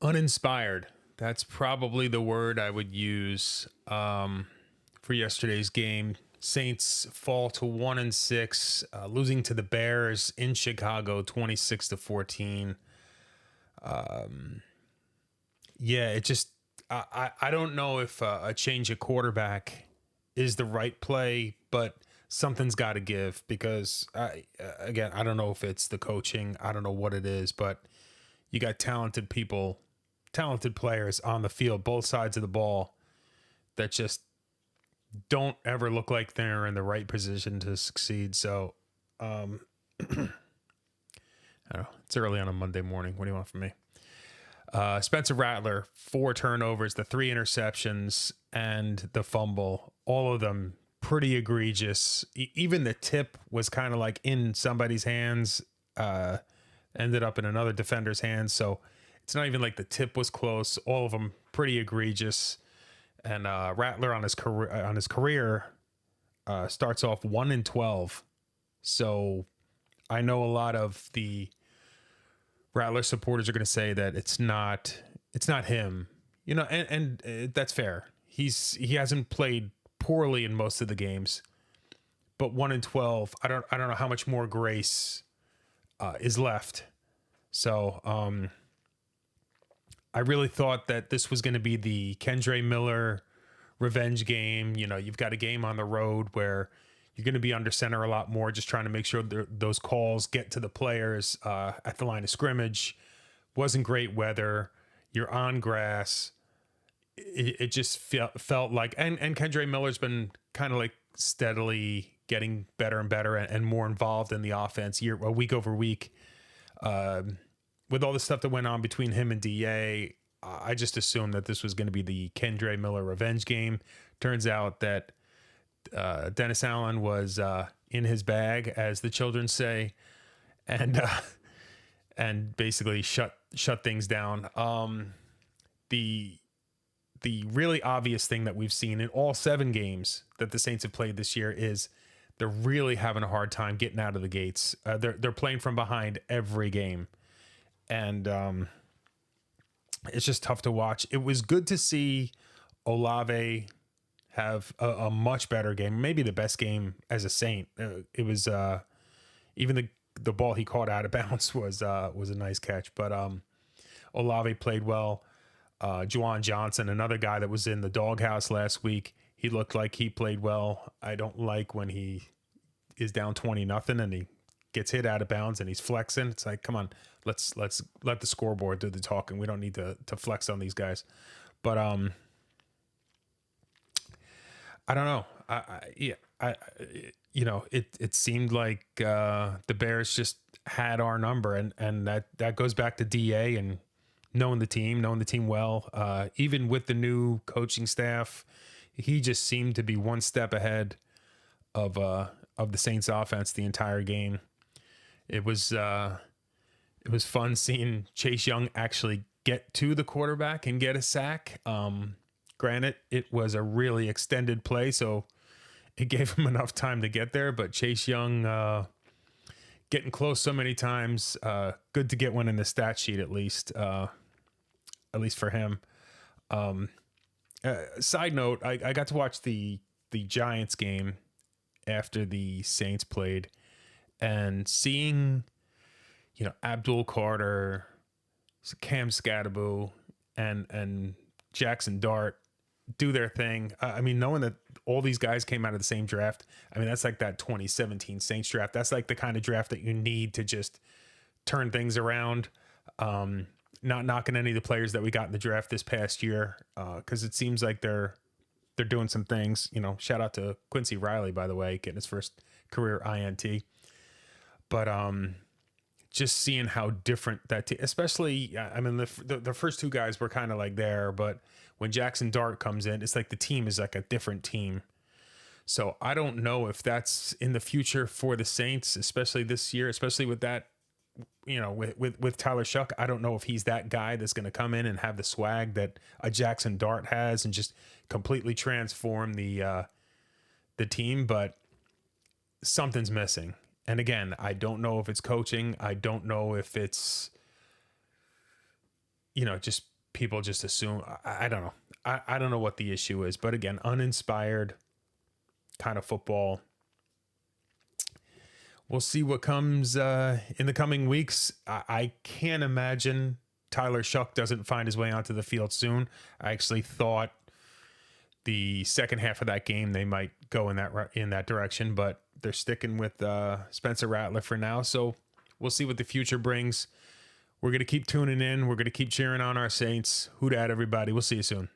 Uninspired. That's probably the word I would use for yesterday's game. Saints fall to 1-6, losing to the Bears in Chicago, 26-14. Yeah, it just I don't know if a change of quarterback is the right play, but something's got to give because again, I don't know if it's the coaching, I don't know what it is, but you got talented people, talented players on the field, both sides of the ball that just don't ever look like they're in the right position to succeed. So, I don't know. It's early on a Monday morning. What do you want from me? Spencer Rattler, 4 turnovers, the 3 interceptions, and the fumble. All of them pretty egregious. Even the tip was kind of like in somebody's hands, ended up in another defender's hands. So it's not even like the tip was close. All of them pretty egregious. And Rattler on his career starts off 1-12. So I know a lot of the Rattler supporters are going to say that it's not him, and that's fair. He hasn't played poorly in most of the games, but 1-12, I don't know how much more grace is left. So I really thought that this was going to be the Kendre Miller revenge game. You've got a game on the road where you're going to be under center a lot more, just trying to make sure those calls get to the players at the line of scrimmage. Wasn't great weather. You're on grass. It just felt like, and Kendre Miller's been kind of like steadily getting better and better and more involved in the offense week over week. With all the stuff that went on between him and DA, I just assumed that this was going to be the Kendre Miller revenge game. Turns out that Dennis Allen was in his bag, as the children say, and basically shut things down. The really obvious thing that we've seen in all 7 games that the Saints have played this year is they're really having a hard time getting out of the gates. They're playing from behind every game, and it's just tough to watch. It was good to see Olave have a much better game, maybe the best game as a Saint. It was even the ball he caught out of bounds was a nice catch, but Olave played well. Juwan Johnson, another guy that was in the doghouse last week, he looked like he played well. I don't like when he is down 20-0 and he gets hit out of bounds and he's flexing. It's like, come on, let's let the scoreboard do the talking. We don't need to flex on these guys. But I don't know. It seemed like the Bears just had our number, and that goes back to DA and knowing the team well. Even with the new coaching staff, he just seemed to be one step ahead of the Saints offense the entire game. It was fun seeing Chase Young actually get to the quarterback and get a sack. Granted, it was a really extended play, so it gave him enough time to get there. But Chase Young getting close so many times, good to get one in the stat sheet at least for him. Side note, I got to watch the Giants game after the Saints played, and seeing Abdul Carter, Cam Scatterbo, and Jackson Dart do their thing. I mean, knowing that all these guys came out of the same draft, I mean, that's like that 2017 Saints draft. That's like the kind of draft that you need to just turn things around. Not knocking any of the players that we got in the draft this past year, because it seems like they're doing some things. Shout out to Quincy Riley, by the way, getting his first career INT. But just seeing how different that especially, I mean, the first 2 guys were kind of like there, but when Jackson Dart comes in, it's like the team is like a different team. So I don't know if that's in the future for the Saints, especially this year, especially with that, with Tyler Shuck. I don't know if he's that guy that's going to come in and have the swag that a Jackson Dart has and just completely transform the team, but something's missing. And again, I don't know if it's coaching. I don't know if it's, just people just assume. I don't know. I don't know what the issue is, but again, uninspired kind of football. We'll see what comes in the coming weeks. I can't imagine Tyler Shuck doesn't find his way onto the field soon. I actually thought the second half of that game they might go in that direction, but they're sticking with Spencer Rattler for now. So we'll see what the future brings. We're going to keep tuning in. We're going to keep cheering on our Saints. Who dat, everybody. We'll see you soon.